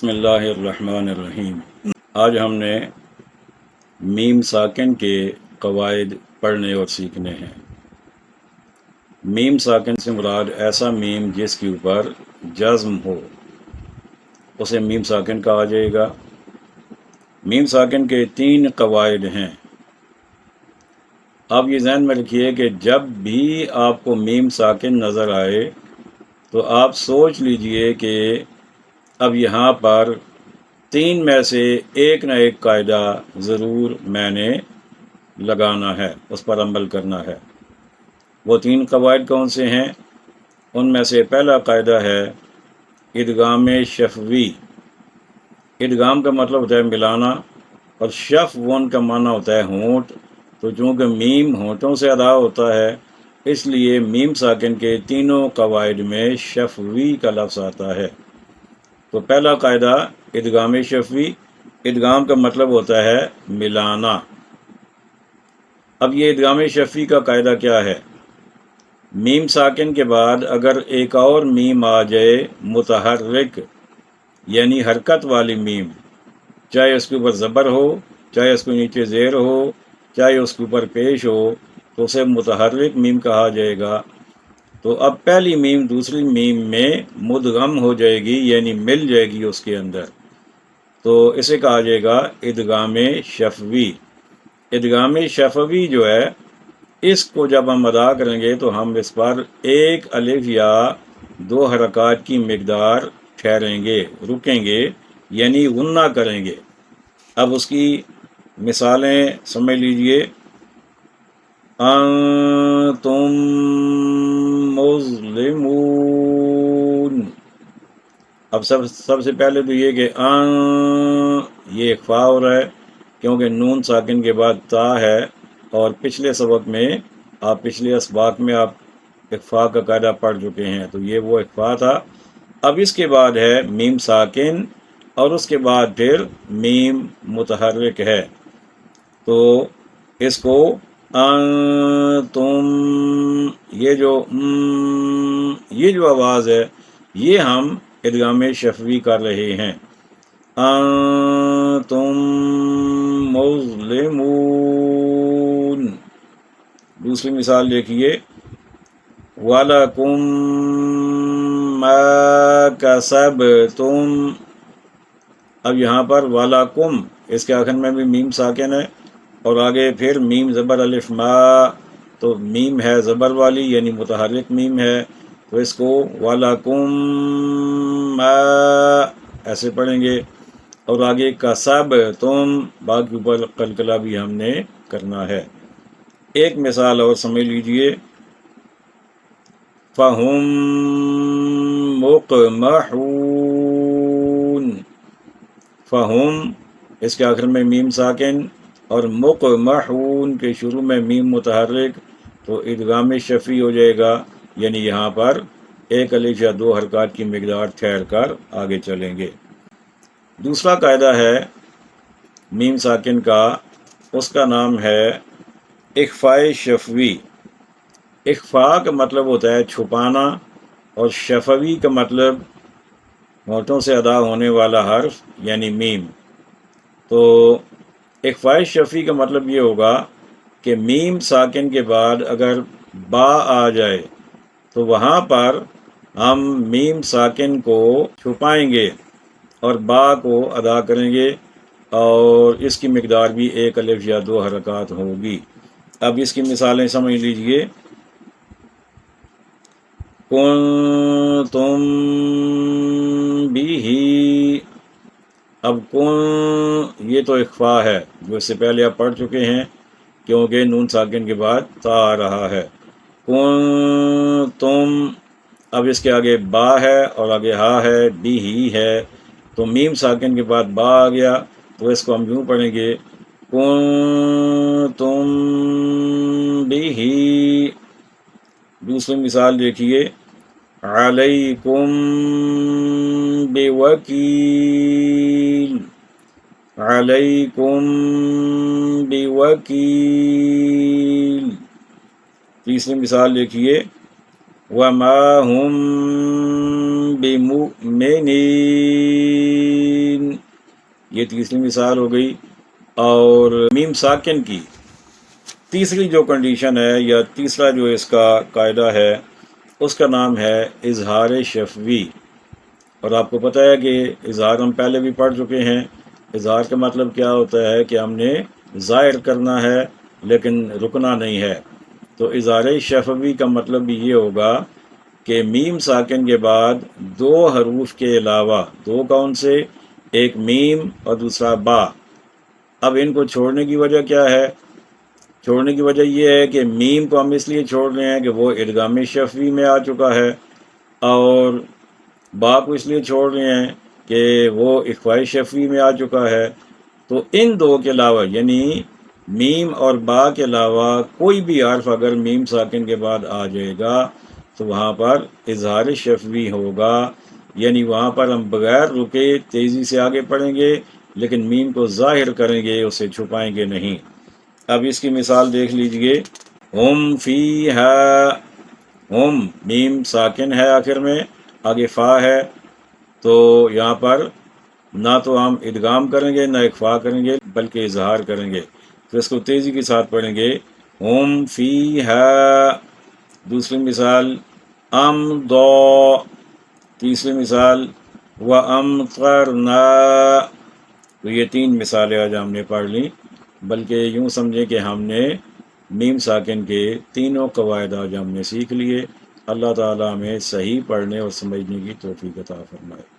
بسم اللہ الرحمن الرحیم۔ آج ہم نے میم ساکن کے قواعد پڑھنے اور سیکھنے ہیں۔ میم ساکن سے مراد ایسا میم جس کے اوپر جزم ہو اسے میم ساکن کہا جائے گا۔ میم ساکن کے 3 قواعد ہیں۔ آپ یہ ذہن میں رکھیے کہ جب بھی آپ کو میم ساکن نظر آئے تو آپ سوچ لیجئے کہ اب یہاں پر 3 میں سے ایک نہ ایک قاعدہ ضرور میں نے لگانا ہے، اس پر عمل کرنا ہے۔ وہ 3 قواعد کون سے ہیں؟ ان میں سے پہلا قاعدہ ہے ادغام شفوی۔ ادغام کا مطلب ہوتا ہے ملانا، اور شفوون کا معنی ہوتا ہے ہونٹ۔ تو چونکہ میم ہونٹوں سے ادا ہوتا ہے اس لیے میم ساکن کے تینوں قواعد میں شفوی کا لفظ آتا ہے۔ تو پہلا قاعدہ ادغام شفوی۔ ادغام کا مطلب ہوتا ہے ملانا۔ اب یہ ادغام شفوی کا قاعدہ کیا ہے؟ میم ساکن کے بعد اگر ایک اور میم آ جائے متحرک یعنی حرکت والی میم، چاہے اس کے اوپر زبر ہو، چاہے اس کے نیچے زیر ہو، چاہے اس کے اوپر پیش ہو، تو اسے متحرک میم کہا جائے گا۔ تو اب پہلی میم دوسری میم میں مدغم ہو جائے گی، یعنی مل جائے گی اس کے اندر، تو اسے کہا جائے گا ادغام شفوی۔ ادغام شفوی جو ہے اس کو جب ہم ادا کریں گے تو ہم اس پر 1 الف یا 2 حرکات کی مقدار ٹھہریں گے، رکیں گے، یعنی غنہ کریں گے۔ اب اس کی مثالیں سمجھ لیجئے۔ انتم مظلمون۔ اب سب سے پہلے تو یہ کہ یہ اخفا ہو رہا ہے کیونکہ نون ساکن کے بعد تا ہے، اور پچھلے سبق میں پچھلے اسباق میں آپ اخفا کا قاعدہ پڑھ چکے ہیں، تو یہ وہ اخفا تھا۔ اب اس کے بعد ہے میم ساکن، اور اس کے بعد پھر میم متحرک ہے، تو اس کو تم یہ جو آواز ہے یہ ہم ادغام شفوی کر رہے ہیں۔ انتم مظلمون۔ دوسری مثال دیکھیے، وَلَكُمْ مَا كَسَبْتُمْ۔ اب یہاں پر وَلَكُمْ اس کے آخر میں بھی میم ساکن ہے، اور آگے پھر میم زبر الف ما، تو میم ہے زبر والی یعنی متحرک میم ہے، تو اس کو وَلَكُمْ مَا ایسے پڑھیں گے، اور آگے کسبتم با کے اوپر قلقلہ بھی ہم نے کرنا ہے۔ ایک مثال اور سمجھ لیجئے، فَهُمْ مُقْمَحُونَ۔ فَهُمْ اس کے آخر میں میم ساکن، اور مقمحون کے شروع میں میم متحرک، تو ادغام شفوی ہو جائے گا، یعنی یہاں پر 1 الف یا 2 حرکات کی مقدار ٹھہر کر آگے چلیں گے۔ دوسرا قاعدہ ہے میم ساکن کا، اس کا نام ہے اخفاء شفوی۔ اخفاء کا مطلب ہوتا ہے چھپانا، اور شفوی کا مطلب ہونٹوں سے ادا ہونے والا حرف یعنی میم۔ تو اخفاء شفوی کا مطلب یہ ہوگا کہ میم ساکن کے بعد اگر با آ جائے تو وہاں پر ہم میم ساکن کو چھپائیں گے اور با کو ادا کریں گے، اور اس کی مقدار بھی 1 الف یا 2 حرکات ہوگی۔ اب اس کی مثالیں سمجھ لیجئے، کنتم بہ۔ اب یہ تو اخفا ہے جو اس سے پہلے آپ پڑھ چکے ہیں، کیونکہ نون ساکن کے بعد تا آ رہا ہے۔ کنتم، اب اس کے آگے با ہے اور آگے ہا ہے، بھی ہی ہے، تو میم ساکن کے بعد با آ گیا، تو اس کو ہم یوں پڑھیں گے، کنتم بہ۔ دوسری مثال دیکھیے، علیکم بوکیل۔ علیکم بوکیل۔ تیسری مثال دیکھیے، وَمَا هُمْ بِمُؤْمِنِينَ۔ وَمَا هُمْ بِمُؤْمِنِينَ۔ تیسری مثال دیکھیے، وَمَا هُمْ بِمُؤْمِنِينَ۔ وَمَا هُمْ بِمُؤْمِنِينَ۔ تیسری مثال دیکھیے، وَمَا هُمْ یہ تیسری مثال ہو گئی۔ اور میم ساکن کی تیسری جو کنڈیشن ہے یا تیسرا جو اس کا قاعدہ ہے اس کا نام ہے اظہار شفوی۔ اور آپ کو پتہ ہے کہ اظہار ہم پہلے بھی پڑھ چکے ہیں۔ اظہار کا مطلب کیا ہوتا ہے کہ ہم نے ظاہر کرنا ہے لیکن رکنا نہیں ہے۔ تو اظہار شفوی کا مطلب بھی یہ ہوگا کہ میم ساکن کے بعد دو حروف کے علاوہ، دو کون سے، ایک میم اور دوسرا با، اب ان کو چھوڑنے کی وجہ کیا ہے؟ چھوڑنے کی وجہ یہ ہے کہ میم کو ہم اس لیے چھوڑ رہے ہیں کہ وہ ادغام شفوی میں آ چکا ہے، اور با کو اس لیے چھوڑ رہے ہیں کہ وہ اخفاء شفوی میں آ چکا ہے۔ تو ان دو کے علاوہ یعنی میم اور با کے علاوہ کوئی بھی حرف اگر میم ساکن کے بعد آ جائے گا تو وہاں پر اظہار شفوی ہوگا، یعنی وہاں پر ہم بغیر رکے تیزی سے آگے پڑھیں گے لیکن میم کو ظاہر کریں گے، اسے چھپائیں گے نہیں۔ اب اس کی مثال دیکھ لیجئے، ہم فیہا، ہم میم ساکن ہے آخر میں، آگے فا ہے، تو یہاں پر نہ تو ہم ادغام کریں گے نہ اخفا کریں گے بلکہ اظہار کریں گے۔ تو اس کو تیزی کے ساتھ پڑھیں گے، ہم فیہا۔ دوسری مثال امضا، تیسری مثال وامطرنا۔ تو یہ تین مثالیں آج ہم نے پڑھ لیں، بلکہ یوں سمجھیں کہ ہم نے میم ساکن کے تینوں قواعد آج ہم نے سیکھ لیے۔ اللہ تعالیٰ ہمیں صحیح پڑھنے اور سمجھنے کی توفیق عطا فرمائے۔